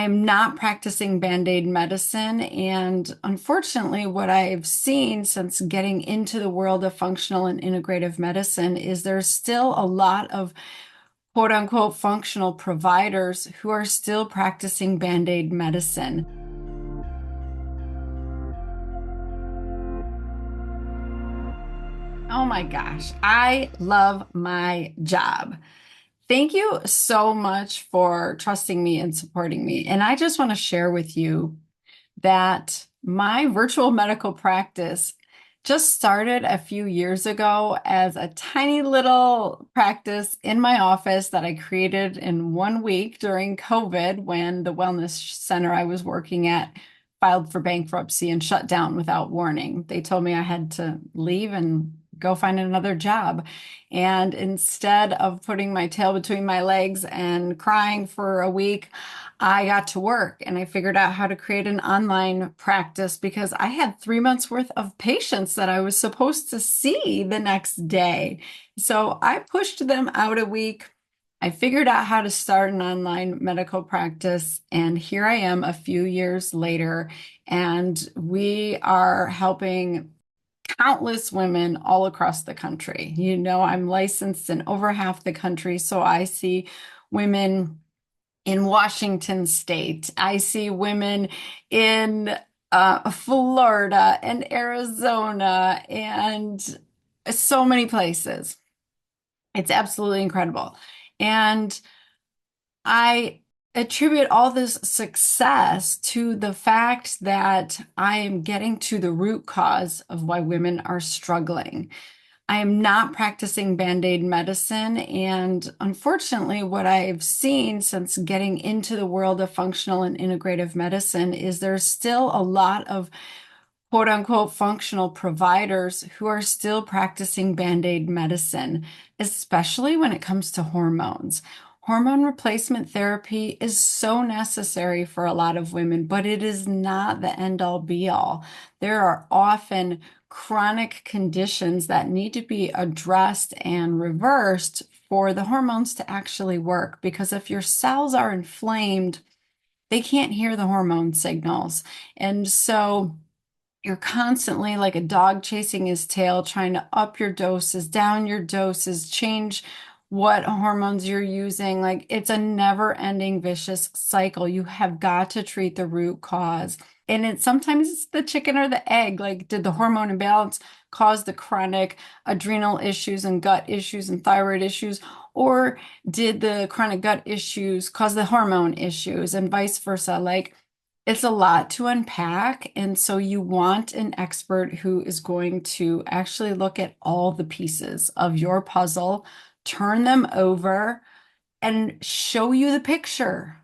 am not practicing Band-Aid medicine. And unfortunately, what I've seen since getting into the world of functional and integrative medicine is there's still a lot of quote unquote functional providers who are still practicing Band-Aid medicine. Oh my gosh, I love my job. Thank you so much for trusting me and supporting me. And I just want to share with you that my virtual medical practice just started a few years ago as a tiny little practice in my office that I created in 1 week during COVID when the wellness center I was working at filed for bankruptcy and shut down without warning. They told me I had to leave and go find another job. And instead of putting my tail between my legs and crying for a week, I got to work and I figured out how to create an online practice because I had 3 months worth of patients that I was supposed to see the next day. So I pushed them out a week. I figured out how to start an online medical practice, and here I am a few years later, and we are helping countless women all across the country. You know, I'm licensed in over half the country, so I see women in Washington State. I see women in Florida and Arizona and so many places. It's absolutely incredible. And I attribute all this success to the fact that I am getting to the root cause of why women are struggling. I am not practicing Band-Aid medicine. And unfortunately, what I've seen since getting into the world of functional and integrative medicine is there's still a lot of quote unquote functional providers who are still practicing Band-Aid medicine, especially when it comes to hormones. Hormone replacement therapy is so necessary for a lot of women, but it is not the end all be all. There are often chronic conditions that need to be addressed and reversed for the hormones to actually work. Because if your cells are inflamed, they can't hear the hormone signals. And so you're constantly like a dog chasing his tail, trying to up your doses, down your doses, change what hormones you're using. Like it's a never-ending vicious cycle. You have got to treat the root cause. And sometimes it's the chicken or the egg. Like, did the hormone imbalance cause the chronic adrenal issues and gut issues and thyroid issues? Or did the chronic gut issues cause the hormone issues and vice versa? Like, it's a lot to unpack. And so you want an expert who is going to actually look at all the pieces of your puzzle, turn them over, and show you the picture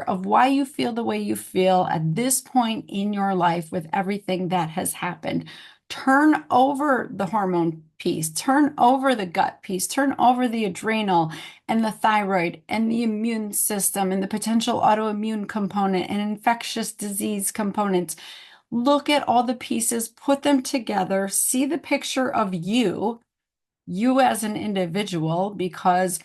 of why you feel the way you feel at this point in your life with everything that has happened. Turn over the hormone piece, turn over the gut piece, turn over the adrenal and the thyroid and the immune system and the potential autoimmune component and infectious disease components. Look at all the pieces, put them together, see the picture of you as an individual, because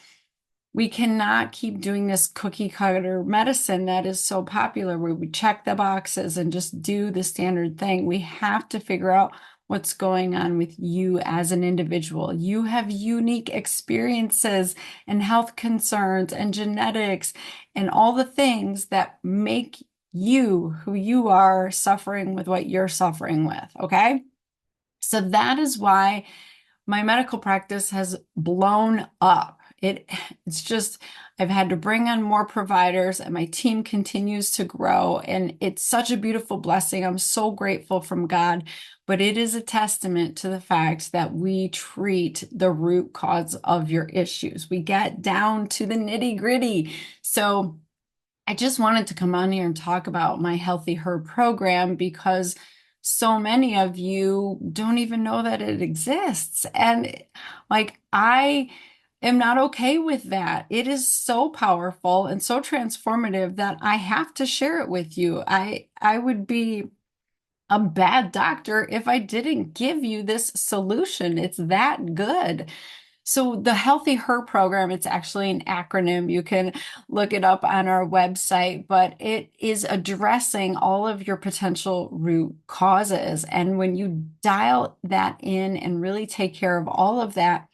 we cannot keep doing this cookie cutter medicine that is so popular where we check the boxes and just do the standard thing. We have to figure out what's going on with you as an individual. You have unique experiences and health concerns and genetics and all the things that make you who you are, suffering with what you're suffering with. Okay. So that is why my medical practice has blown up. It's just, I've had to bring on more providers and my team continues to grow. And it's such a beautiful blessing. I'm so grateful from God, but it is a testament to the fact that we treat the root cause of your issues. We get down to the nitty gritty. So I just wanted to come on here and talk about my Healthy Her program because so many of you don't even know that it exists. And like, I am not okay with that. It is so powerful and so transformative that I have to share it with you. I would be a bad doctor if I didn't give you this solution. It's that good. So the Healthy Her program, it's actually an acronym. You can look it up on our website, but it is addressing all of your potential root causes. And when you dial that in and really take care of all of that,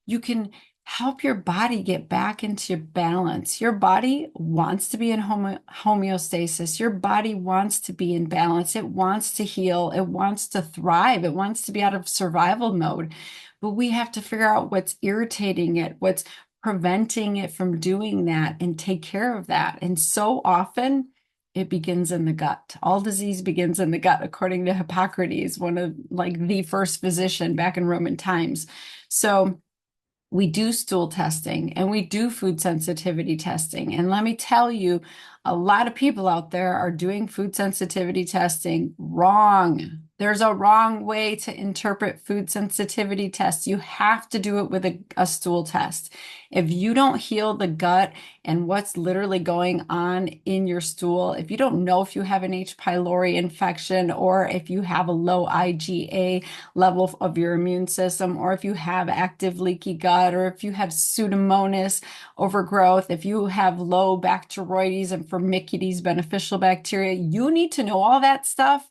you can help your body get back into balance. Your body wants to be in homeostasis. Your body wants to be in balance. It wants to heal. It wants to thrive. It wants to be out of survival mode. But we have to figure out what's irritating it, what's preventing it from doing that, and take care of that. And so often, it begins in the gut. All disease begins in the gut, according to Hippocrates, one of like the first physician back in Roman times. So we do stool testing and we do food sensitivity testing. And let me tell you, a lot of people out there are doing food sensitivity testing wrong. There's a wrong way to interpret food sensitivity tests. You have to do it with a stool test. If you don't heal the gut and what's literally going on in your stool, if you don't know if you have an H. pylori infection or if you have a low IgA level of your immune system, or if you have active leaky gut, or if you have Pseudomonas overgrowth, if you have low Bacteroides and Firmicutes beneficial bacteria, you need to know all that stuff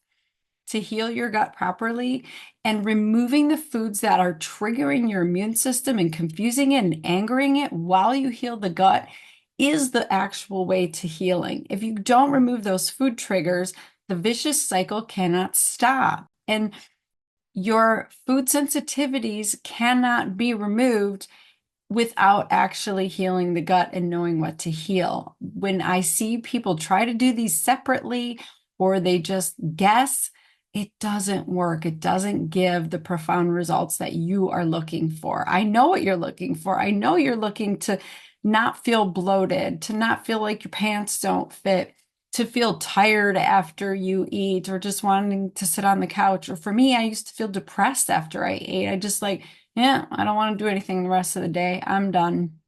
to heal your gut properly. And removing the foods that are triggering your immune system and confusing it and angering it while you heal the gut is the actual way to healing. If you don't remove those food triggers, the vicious cycle cannot stop. And your food sensitivities cannot be removed without actually healing the gut and knowing what to heal. When I see people try to do these separately or they just guess, it doesn't work. It doesn't give the profound results that you are looking for. I know what you're looking for. I know you're looking to not feel bloated, to not feel like your pants don't fit, to feel tired after you eat, or just wanting to sit on the couch. Or for me, I used to feel depressed after I ate. I just like, yeah, I don't want to do anything the rest of the day. I'm done.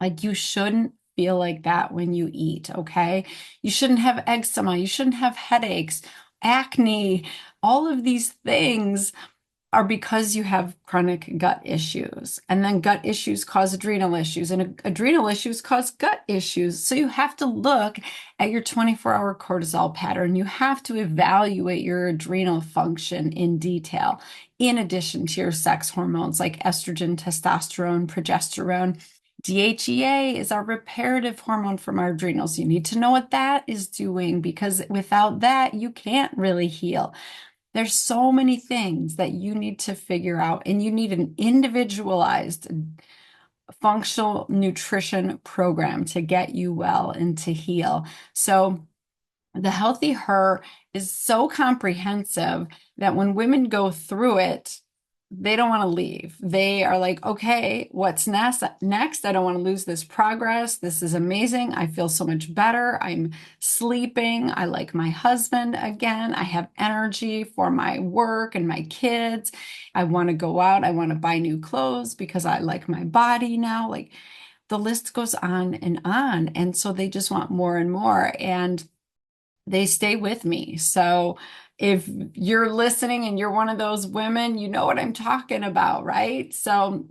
Like, you shouldn't feel like that when you eat, okay? You shouldn't have eczema. You shouldn't have headaches, acne. All of these things are because you have chronic gut issues. And then gut issues cause adrenal issues, and adrenal issues cause gut issues. So you have to look at your 24-hour cortisol pattern. You have to evaluate your adrenal function in detail, in addition to your sex hormones like estrogen, testosterone, progesterone. DHEA is our reparative hormone from our adrenals. You need to know what that is doing, because without that, you can't really heal. There's so many things that you need to figure out, and you need an individualized functional nutrition program to get you well and to heal. So the Healthy Her is so comprehensive that when women go through it, they don't want to leave. They are like, okay, what's next? Next, I don't want to lose this progress. This is amazing. I feel so much better. I'm sleeping. I like my husband again. I have energy for my work and my kids. I want to go out. I want to buy new clothes because I like my body now. Like, the list goes on and on. And so they just want more and more. And they stay with me. So if you're listening and you're one of those women, you know what I'm talking about, right? So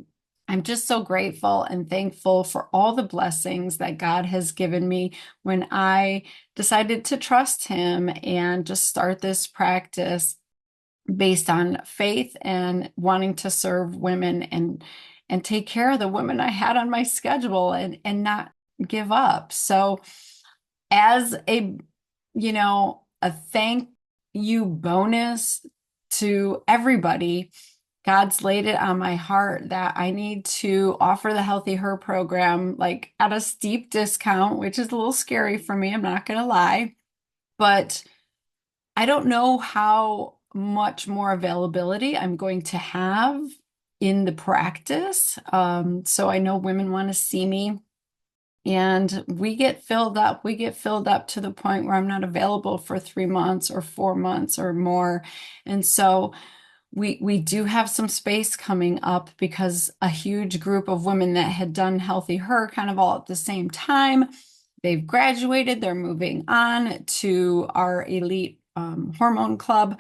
I'm just so grateful and thankful for all the blessings that God has given me when I decided to trust Him and just start this practice based on faith and wanting to serve women and take care of the women I had on my schedule and not give up. So as a thank you bonus to everybody, God's laid it on my heart that I need to offer the Healthy Her program like at a steep discount, which is a little scary for me, I'm not going to lie. But I don't know how much more availability I'm going to have in the practice. So I know women want to see me. And we get filled up. We get filled up to the point where I'm not available for 3 months or 4 months or more. And so we do have some space coming up because a huge group of women that had done Healthy Her kind of all at the same time, they've graduated, they're moving on to our elite hormone club.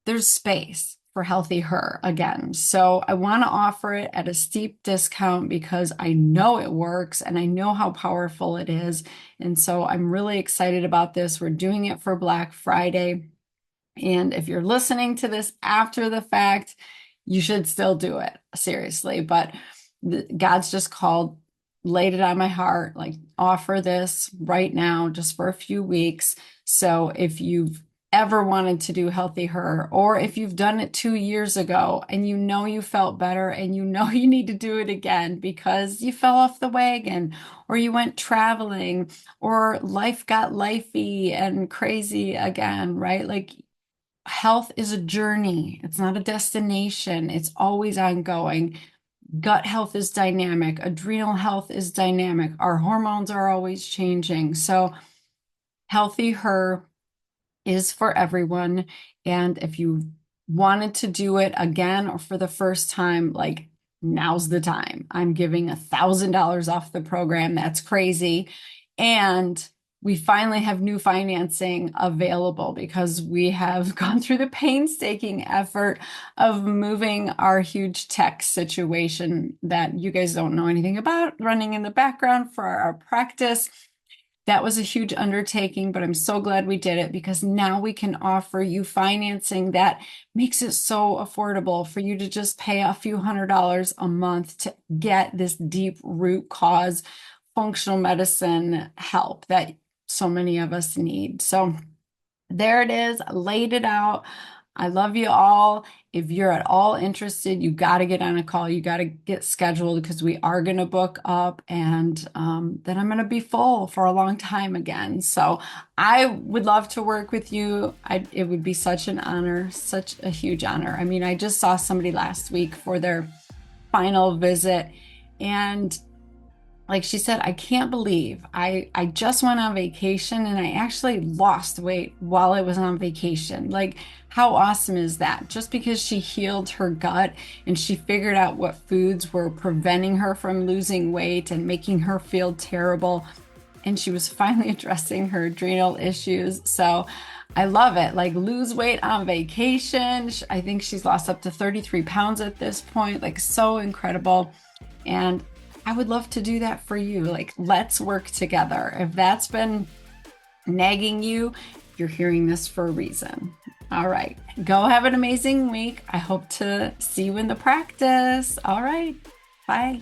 There's space for Healthy Her again. So I want to offer it at a steep discount because I know it works and I know how powerful it is. And so I'm really excited about this. We're doing it for Black Friday. And if you're listening to this after the fact, you should still do it, seriously. But God's just laid it on my heart, like offer this right now just for a few weeks. So if you've ever wanted to do Healthy Her, or if you've done it 2 years ago and you know you felt better and you know you need to do it again because you fell off the wagon or you went traveling or life got lifey and crazy again, right? Like health is a journey. It's not a destination. It's always ongoing. Gut health is dynamic. Adrenal health is dynamic. Our hormones are always changing. So Healthy Her is for everyone. And if you wanted to do it again or for the first time, like now's the time. I'm giving $1,000 off the program. That's crazy. And we finally have new financing available because we have gone through the painstaking effort of moving our huge tech situation that you guys don't know anything about running in the background for our practice. That was a huge undertaking, but I'm so glad we did it because now we can offer you financing that makes it so affordable for you to just pay a few $100s a month to get this deep root cause functional medicine help that so many of us need. So there it is, laid it out. I love you all. If you're at all interested, you got to get on a call. You got to get scheduled because we are going to book up and then I'm going to be full for a long time again. So I would love to work with you. It would be such an honor, such a huge honor. I mean, I just saw somebody last week for their final visit and like she said, I can't believe I just went on vacation and I actually lost weight while I was on vacation. Like, how awesome is that? Just because she healed her gut and she figured out what foods were preventing her from losing weight and making her feel terrible. And she was finally addressing her adrenal issues. So I love it. Like, lose weight on vacation. I think she's lost up to 33 pounds at this point. Like, so incredible. And I would love to do that for you. Like, let's work together. If that's been nagging you, you're hearing this for a reason. All right. Go have an amazing week. I hope to see you in the practice. All right. Bye.